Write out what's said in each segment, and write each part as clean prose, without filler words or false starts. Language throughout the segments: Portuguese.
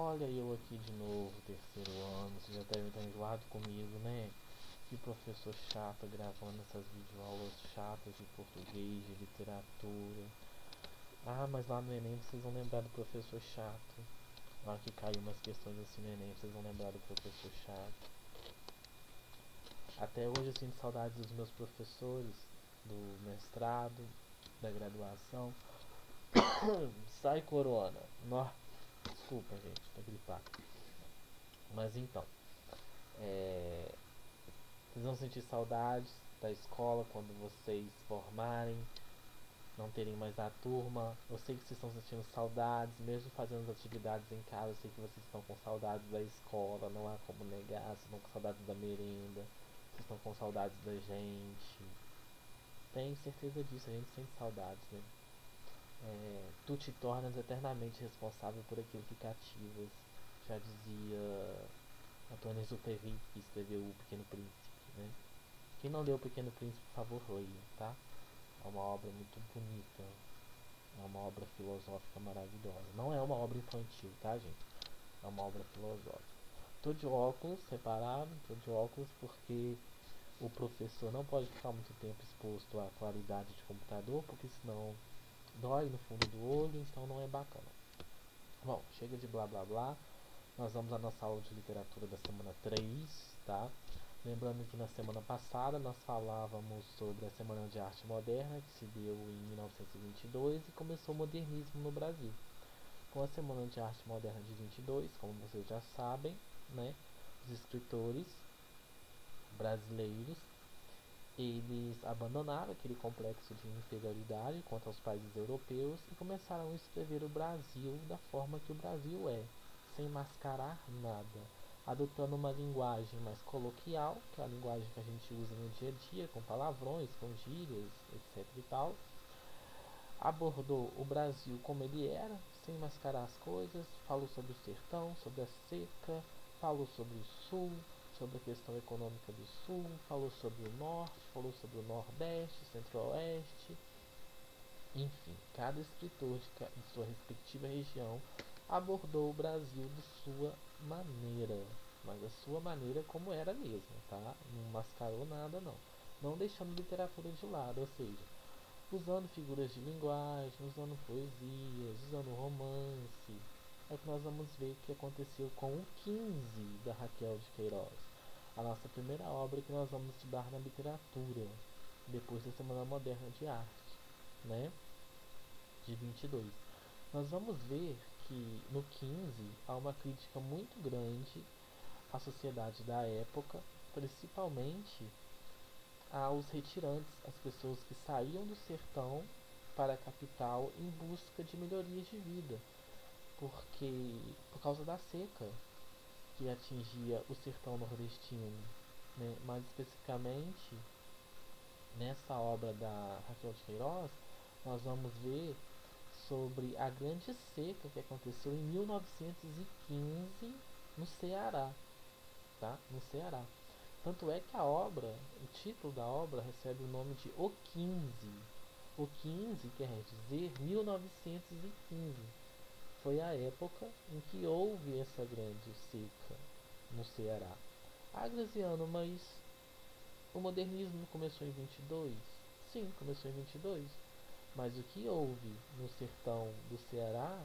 Olha eu aqui de novo, terceiro ano, você já deve estar enjoado comigo, né? Que professor chato gravando essas videoaulas chatas de português, de literatura. Ah, mas lá no Enem vocês vão lembrar do professor chato. Lá que caiu umas questões assim no Enem, vocês vão lembrar do professor chato. Até hoje eu sinto saudades dos meus professores, do mestrado, da graduação. Sai corona. Nó. Desculpa, gente, tô gripado. Mas então, é, vocês vão sentir saudades da escola quando vocês formarem, não terem mais a turma. Eu sei que vocês estão sentindo saudades, mesmo fazendo as atividades em casa. Eu sei que vocês estão com saudades da escola, não há como negar. Vocês estão com saudades da merenda, vocês estão com saudades da gente. Tenho certeza disso, a gente sente saudades, né? Tu te tornas eternamente responsável por aquilo que cativas. Já dizia Antônio Exupéry, que escreveu O Pequeno Príncipe, né? Quem não leu O Pequeno Príncipe, por favor, leia, tá? É uma obra muito bonita, é uma obra filosófica maravilhosa. Não é uma obra infantil, tá, gente? É uma obra filosófica. Tô de óculos, repararam? Tô de óculos porque o professor não pode ficar muito tempo exposto à claridade de computador, porque senão dói no fundo do olho, então não é bacana. Bom, chega de blá blá blá. Nós vamos à nossa aula de literatura da semana 3, tá? Lembrando que na semana passada nós falávamos sobre a Semana de Arte Moderna, que se deu em 1922 e começou o modernismo no Brasil. Com a Semana de Arte Moderna de 22, como vocês já sabem, né, os escritores brasileiros, eles abandonaram aquele complexo de inferioridade contra os países europeus e começaram a escrever o Brasil da forma que o Brasil é, sem mascarar nada, adotando uma linguagem mais coloquial, que é a linguagem que a gente usa no dia a dia, com palavrões, com gírias, etc e tal. Abordou o Brasil como ele era, sem mascarar as coisas, falou sobre o sertão, sobre a seca, falou sobre o sul, sobre a questão econômica do sul, falou sobre o norte, falou sobre o nordeste, centro-oeste. Enfim, cada escritor de sua respectiva região abordou o Brasil de sua maneira, mas a sua maneira como era mesmo, tá? Não mascarou nada não. Não deixando literatura de lado, ou seja, usando figuras de linguagem, usando poesias, usando romance. É o que nós vamos ver que aconteceu com o 15 da Raquel de Queiroz, a nossa primeira obra que nós vamos estudar na literatura, depois da Semana Moderna de Arte, né? De 22. Nós vamos ver que no 15 há uma crítica muito grande à sociedade da época, principalmente aos retirantes, as pessoas que saíam do sertão para a capital em busca de melhorias de vida, porque por causa da seca que atingia o sertão nordestino, né? Mais especificamente nessa obra da Raquel de Queiroz, nós vamos ver sobre a grande seca que aconteceu em 1915 no Ceará, tá? No Ceará. Tanto é que a obra, o título da obra recebe o nome de O 15. O 15 quer dizer 1915. Foi a época em que houve essa grande seca no Ceará. Ah, Graziano, mas o modernismo começou em 22? Sim, começou em 22. Mas o que houve no sertão do Ceará,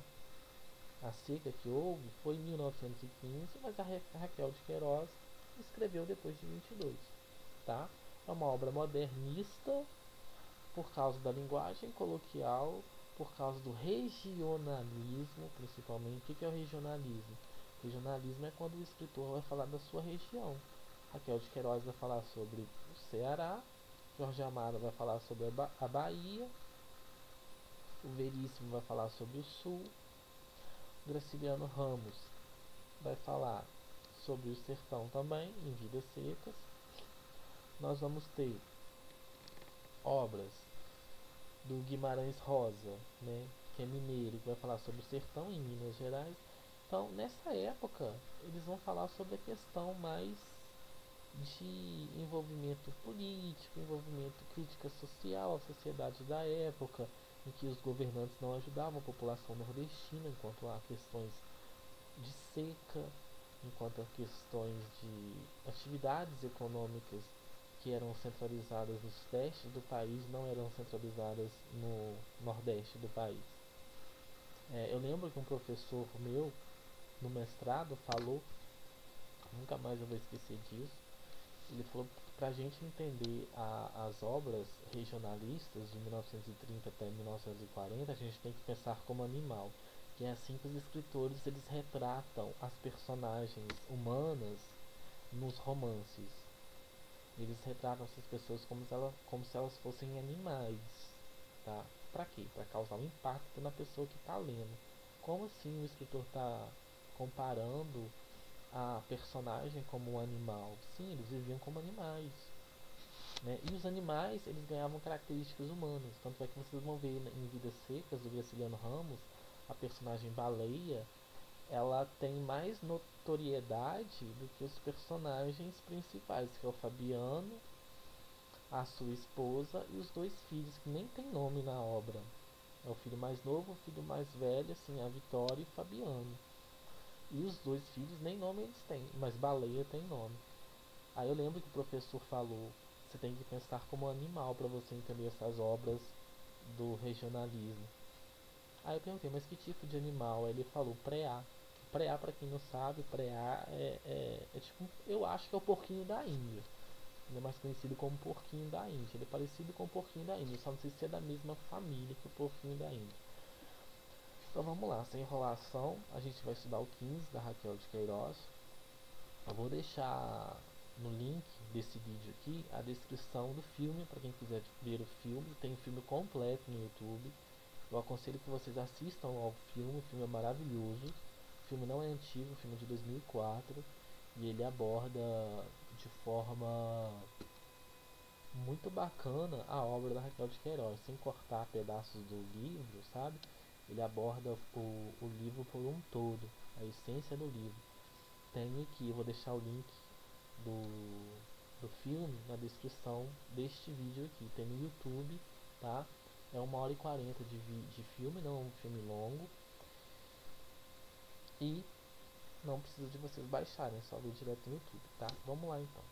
a seca que houve, foi em 1915, mas a Raquel de Queiroz escreveu depois de 22, tá? É uma obra modernista por causa da linguagem coloquial, por causa do regionalismo, principalmente. O que é o regionalismo? Regionalismo é quando o escritor vai falar da sua região. Raquel de Queiroz vai falar sobre o Ceará, Jorge Amado vai falar sobre a Bahia, o Veríssimo vai falar sobre o Sul, Graciliano Ramos vai falar sobre o sertão também, em Vidas Secas. Nós vamos ter obras do Guimarães Rosa, né, que é mineiro, que vai falar sobre o sertão em Minas Gerais. Então, nessa época, eles vão falar sobre a questão mais de envolvimento político, envolvimento crítica social, a sociedade da época, em que os governantes não ajudavam a população nordestina, enquanto há questões de seca, enquanto a questões de atividades econômicas que eram centralizadas no sudeste do país não eram centralizadas no nordeste do país. Eu lembro que um professor meu no mestrado falou, nunca mais eu vou esquecer disso, ele falou para a gente entender as obras regionalistas de 1930 até 1940, a gente tem que pensar como animal, que é assim que os escritores eles retratam as personagens humanas nos romances. Eles retratam essas pessoas como se elas fossem animais, tá? Para quê? Para causar um impacto na pessoa que está lendo. Como assim o escritor está comparando a personagem como um animal? Sim, eles viviam como animais, né? E os animais eles ganhavam características humanas. Tanto é que vocês vão ver em Vidas Secas do Graciliano Ramos a personagem baleia ela tem mais notoriedade do que os personagens principais, que é o Fabiano, a sua esposa e os dois filhos, que nem tem nome na obra. É o filho mais novo, o filho mais velho, assim, a Vitória e o Fabiano. E os dois filhos nem nome eles têm, mas Baleia tem nome. Aí eu lembro que o professor falou, você tem que pensar como animal para você entender essas obras do regionalismo. Aí eu perguntei, mas que tipo de animal? Aí ele falou, preá. Preá, para quem não sabe, preá é tipo, eu acho que é o porquinho da Índia. Ele é mais conhecido como porquinho da Índia. Ele é parecido com o porquinho da Índia, só não sei se é da mesma família que o porquinho da Índia. Então vamos lá, sem enrolação, a gente vai estudar o 15 da Raquel de Queiroz. Eu vou deixar no link desse vídeo aqui a descrição do filme, para quem quiser ver o filme. Tem o filme completo no YouTube. Eu aconselho que vocês assistam ao filme, o filme é maravilhoso. O filme não é antigo, o filme é de 2004 e ele aborda de forma muito bacana a obra da Raquel de Queiroz, sem cortar pedaços do livro, sabe? Ele aborda o livro por um todo, a essência do livro. Tem aqui, eu vou deixar o link do filme na descrição deste vídeo aqui. Tem no YouTube, tá? É 1h40 de filme, não é um filme longo. E não precisa de vocês baixarem, é só ver direto no YouTube, tá? Vamos lá então.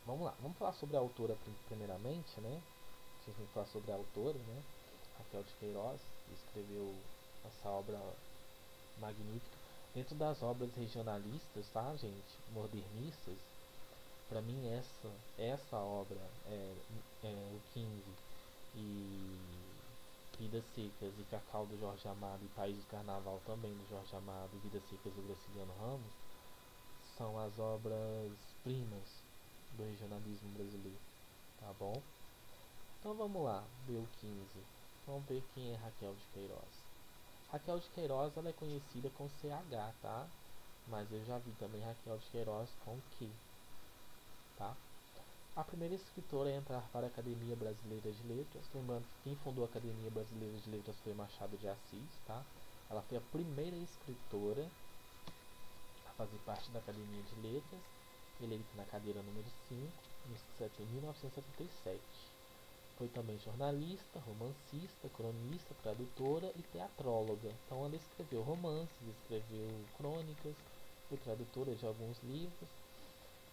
Vamos lá, vamos falar sobre a autora primeiramente, né? A gente tem que falar sobre a autora, né? Raquel de Queiroz, que escreveu essa obra magnífica. Dentro das obras regionalistas, tá, gente? Modernistas, para mim essa obra é o 15 e Vidas Secas e Cacau do Jorge Amado e País do Carnaval também do Jorge Amado e Vidas Secas do Graciliano Ramos são as obras primas do regionalismo brasileiro, tá bom? Então vamos lá, ver o 15. Vamos ver quem é Raquel de Queiroz. Raquel de Queiroz ela é conhecida com CH, tá? Mas eu já vi também Raquel de Queiroz com Q, tá? A primeira escritora a entrar para a Academia Brasileira de Letras, lembrando que quem fundou a Academia Brasileira de Letras foi Machado de Assis, tá? Ela foi a primeira escritora a fazer parte da Academia de Letras, eleita na cadeira número 5, em 1977. Foi também jornalista, romancista, cronista, tradutora e teatróloga. Então ela escreveu romances, escreveu crônicas, foi tradutora de alguns livros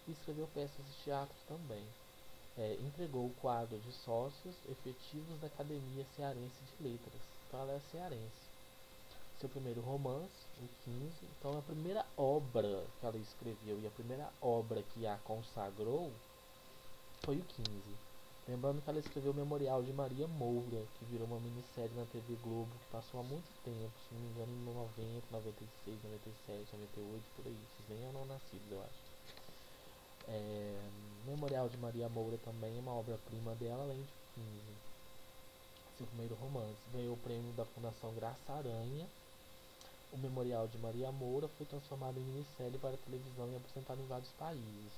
e escreveu peças de teatro também. Entregou o quadro de sócios efetivos da Academia Cearense de Letras. Então ela é cearense. Seu primeiro romance, o 15, então a primeira obra que ela escreveu e a primeira obra que a consagrou foi o 15. Lembrando que ela escreveu o Memorial de Maria Moura, que virou uma minissérie na TV Globo, que passou há muito tempo, se não me engano em 90, 96, 97, 98, por aí. Vocês nem eram nascidos, eu acho. Memorial de Maria Moura também é uma obra-prima dela, além de 15. Seu primeiro romance. Ganhou o prêmio da Fundação Graça Aranha. O Memorial de Maria Moura foi transformado em minissérie para televisão e apresentado em vários países.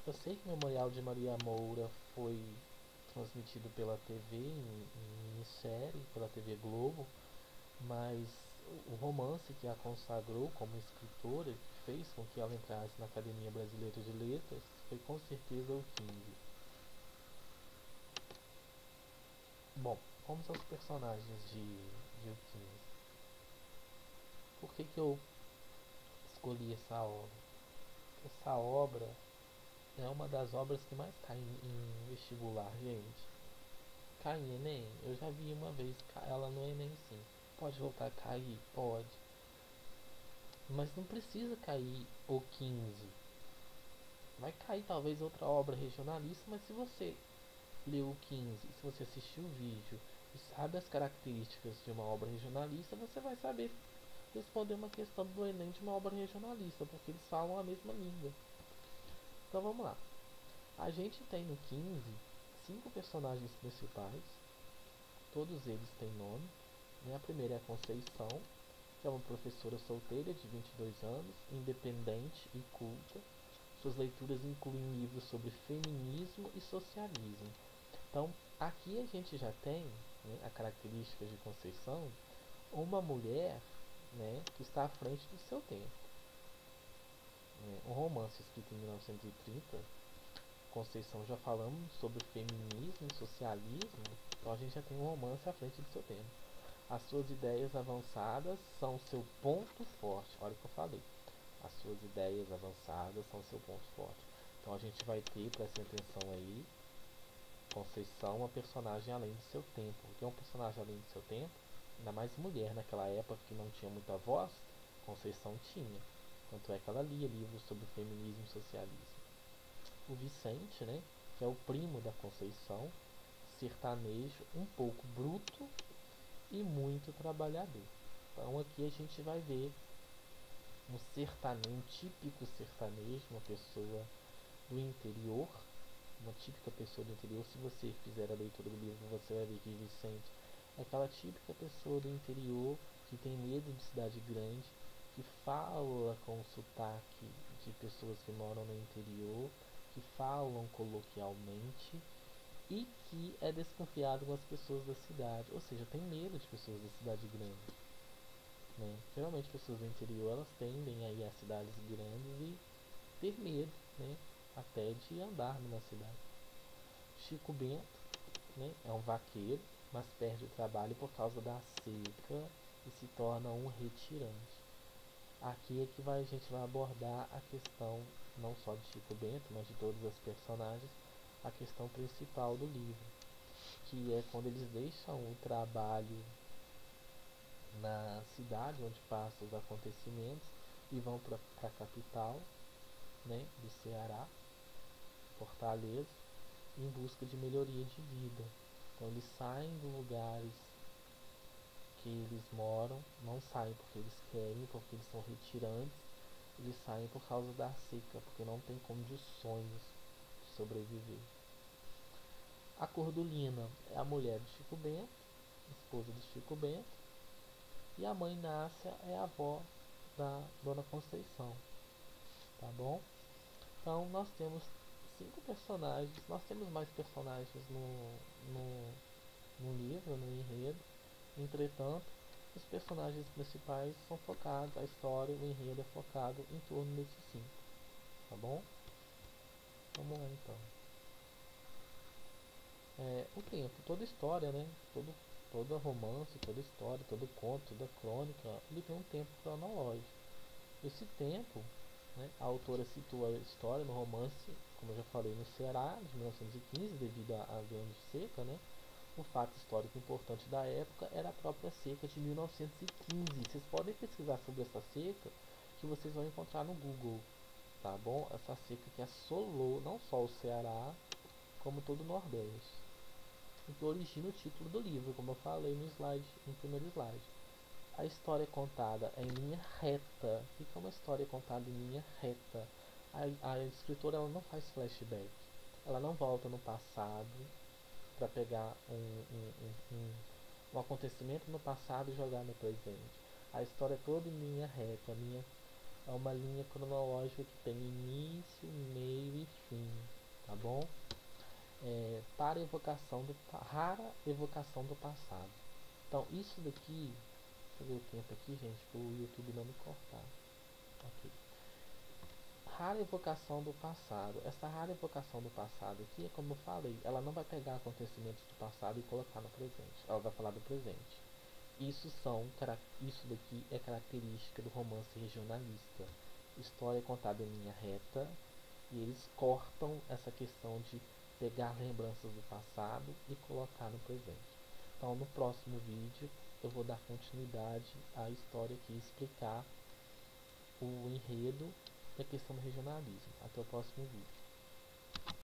Eu sei que o Memorial de Maria Moura foi transmitido pela TV em minissérie, pela TV Globo, mas o romance que a consagrou como escritora, que fez com que ela entrasse na Academia Brasileira de Letras foi com certeza o 15. Bom, vamos aos personagens de o 15. Por que eu escolhi essa obra? Essa obra é uma das obras que mais cai em vestibular, gente. Cai em Enem? Eu já vi uma vez ela no Enem, sim. Pode voltar a cair? Pode. Mas não precisa cair o 15. Vai cair talvez outra obra regionalista, mas se você leu o 15, se você assistiu o vídeo e sabe as características de uma obra regionalista, você vai saber responder uma questão do Enem de uma obra regionalista, porque eles falam a mesma língua. Então vamos lá. A gente tem no 15 cinco personagens principais, todos eles têm nome. Né? A primeira é a Conceição, que é uma professora solteira de 22 anos, independente e culta. Suas leituras incluem livros sobre feminismo e socialismo. Então, aqui a gente já tem, né, a característica de Conceição, uma mulher, né, que está à frente do seu tempo. Um romance escrito em 1930, Conceição, já falamos sobre feminismo e socialismo, então a gente já tem um romance à frente do seu tempo. As suas ideias avançadas são seu ponto forte. Olha o que eu falei. As suas ideias avançadas são seu ponto forte. Então a gente vai ter, prestem atenção aí, Conceição, uma personagem além do seu tempo. O que é um personagem além do seu tempo? Ainda mais mulher naquela época que não tinha muita voz, Conceição tinha. Tanto é que ela lia livros sobre feminismo e socialismo. O Vicente, né, que é o primo da Conceição, sertanejo, um pouco bruto e muito trabalhador. Então aqui a gente vai ver um sertanejo, um típico sertanejo, uma pessoa do interior, uma típica pessoa do interior. Se você fizer a leitura do livro, você vai ver que Vicente é aquela típica pessoa do interior que tem medo de cidade grande, que fala com sotaque de pessoas que moram no interior, que falam coloquialmente e que é desconfiado com as pessoas da cidade, ou seja, tem medo de pessoas da cidade grande. Né? Geralmente pessoas do interior elas tendem a ir a cidades grandes e ter medo, né? Até de andar numa cidade. Chico Bento, né? É um vaqueiro, mas perde o trabalho por causa da seca e se torna um retirante. Aqui é que a gente vai abordar a questão não só de Chico Bento, mas de todas as personagens, a questão principal do livro, que é quando eles deixam o trabalho na cidade onde passam os acontecimentos e vão para a capital, né, do Ceará, Fortaleza, em busca de melhoria de vida. Então eles saem dos lugares que eles moram, não saem porque eles querem, porque eles são retirantes, eles saem por causa da seca, porque não tem condições de sobreviver. A Cordulina é a mulher de Chico Bento, esposa de Chico Bento, e a mãe Nácia é a avó da Dona Conceição, tá bom? Então nós temos cinco personagens, nós temos mais personagens no, no livro, no enredo, entretanto, os personagens principais são focados, a história, o enredo é focado em torno desses cinco, tá bom? Vamos lá então. O tempo, toda história, né? Todo romance, toda história, todo conto, toda crônica, ele tem um tempo cronológico. Esse tempo, né, a autora situa a história no romance, como eu já falei, no Ceará, de 1915, devido à grande seca, né? O fato histórico importante da época era a própria seca de 1915. Vocês podem pesquisar sobre essa seca, que vocês vão encontrar no Google, tá bom? Essa seca que assolou não só o Ceará, como todo o Nordeste. O que origina o título do livro, como eu falei no primeiro slide. A história é contada em linha reta. O que é uma história contada em linha reta? A escritora ela não faz flashback. Ela não volta no passado para pegar um acontecimento no passado e jogar no presente. A história é toda em linha reta. É uma linha cronológica que tem início, meio e fim. Tá bom? Para evocação rara evocação do passado. Então, isso daqui, deixa eu ver o tempo aqui, gente, para o YouTube não me cortar. Ok. rara evocação do passado. Essa rara evocação do passado aqui é como eu falei, ela não vai pegar acontecimentos do passado e colocar no presente. Ela vai falar do presente. Isso daqui é característica do romance regionalista. História contada em linha reta e eles cortam essa questão de pegar lembranças do passado e colocar no presente. Então, no próximo vídeo, eu vou dar continuidade à história aqui e explicar o enredo da questão do regionalismo. Até o próximo vídeo.